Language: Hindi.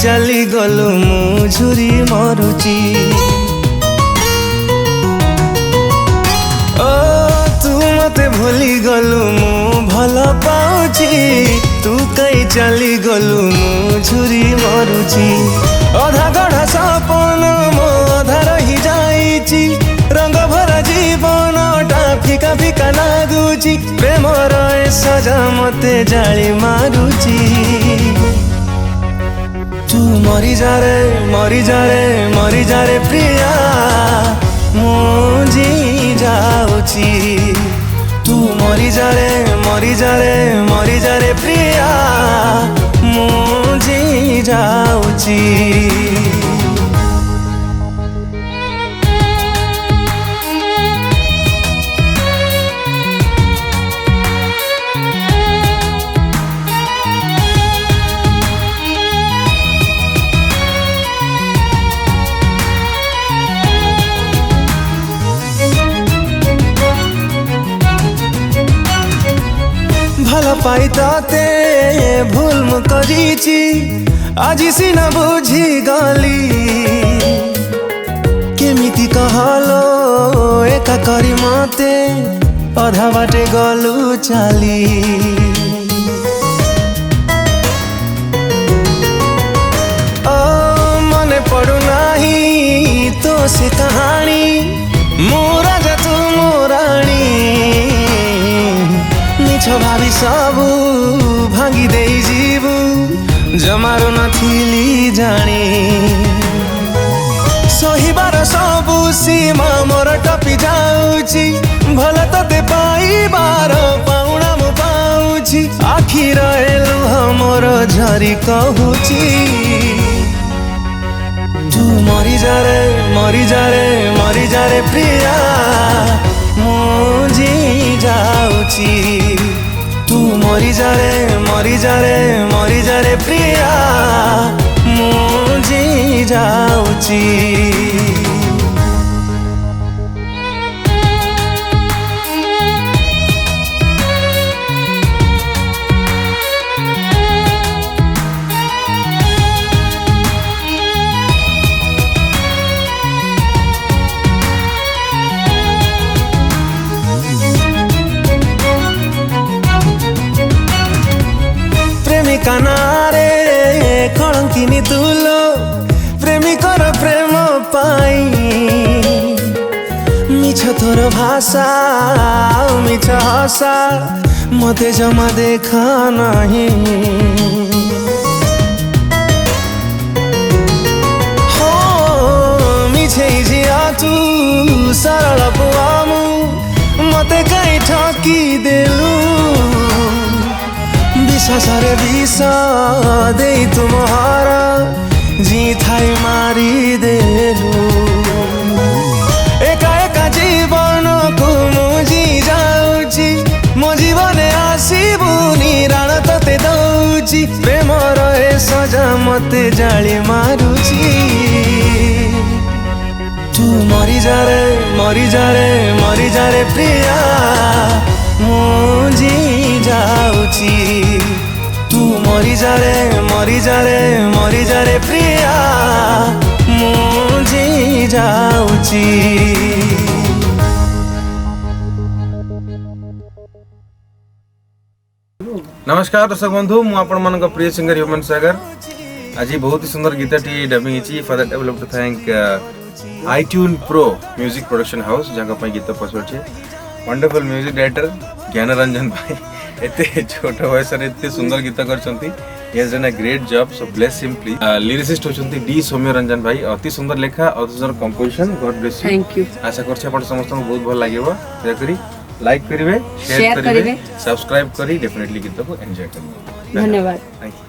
चली गलु मु झुरी मरुची ओ तू मते भूली गलु मु भल पाउची तू कई चली गलु मु झुरी मरुची अधा गढ़ा सपन मो अधा रही जाइची रंग भरा जीवन टा फिका फिका लागुची प्रेमर ए सजा मते जाली मारुची तू मरी जा रे मरी जा रे मरी जा रे प्रिया मुझी जाऊची तू मरी जा रे मरी जा रे मरी जा रे प्रिया मुझी जाऊची भल पाई ते भूल मु करीची आज सीना बुझी गली केमिति कहलो एका करी मते अधा बाटे गलु चाली ओ मने पड़ू नाही तो से कहानी मोरा जा तू मोराणी भावी सबू भांगी दे जीवू जमारो नथिली जानी सहीबार सबू सीमा मोर टपी जाऊची भल तते पाइबार पाउना मु पाउची आखिर लुह मोर झरी कहूची तू मरी जा रे मरी जा रे मरी जा रे प्रिया मुझी जाऊची तू मरी जा रे मरी जा रे मरी जा रे प्रिया मुझी जाऊची कानारे कलंकिनी तुलो प्रेमिकर प्रेम पाई मिछ तोर भाषा मिछ हसा मते जमा देखा नहीं हो मिछे जिया तू सरल पुआमु मते कई ठकी देलू विश्वासरे विष दे तुम हारा जी थाई मारी देलु एका एका जीवन को मुझी जाऊची मो जीवन आसीबुनी राण तते दौची प्रेमर ए सजा मते जाली मारुची तू मरी जा रे मरी जा रे मरी जा रे प्रिया मुझी जाऊची तू मरी जा रे मरी जा रे मरी जा रे प्रिया मुझी जाऊची नमस्कार दर्शक बंधु मु आपण मन प्रिय सिंगर ह्यूमन सागर आज बहुत ही सुंदर गीतटी डबिंग होती for that I would like to thank iTune pro music production house जहाँ गीत पसुचे वंडरफुल म्यूजिक डायरेक्टर ज्ञान रंजन भाई एते छोट वयस एते सुंदर गीत करछंती he has done a great job so bless him please lyricist होछंती डी सौम्य रंजन भाई अति सुंदर लेखा अति सुंदर composition God bless you thank you आशा करछ आपण समस्त बहुत भल लागिवो दया करी लाइक करिवे शेयर करिवे सब्सक्राइब करी डेफिनेटली गीत को एंजॉय करिवे धन्यवाद थैंक यू।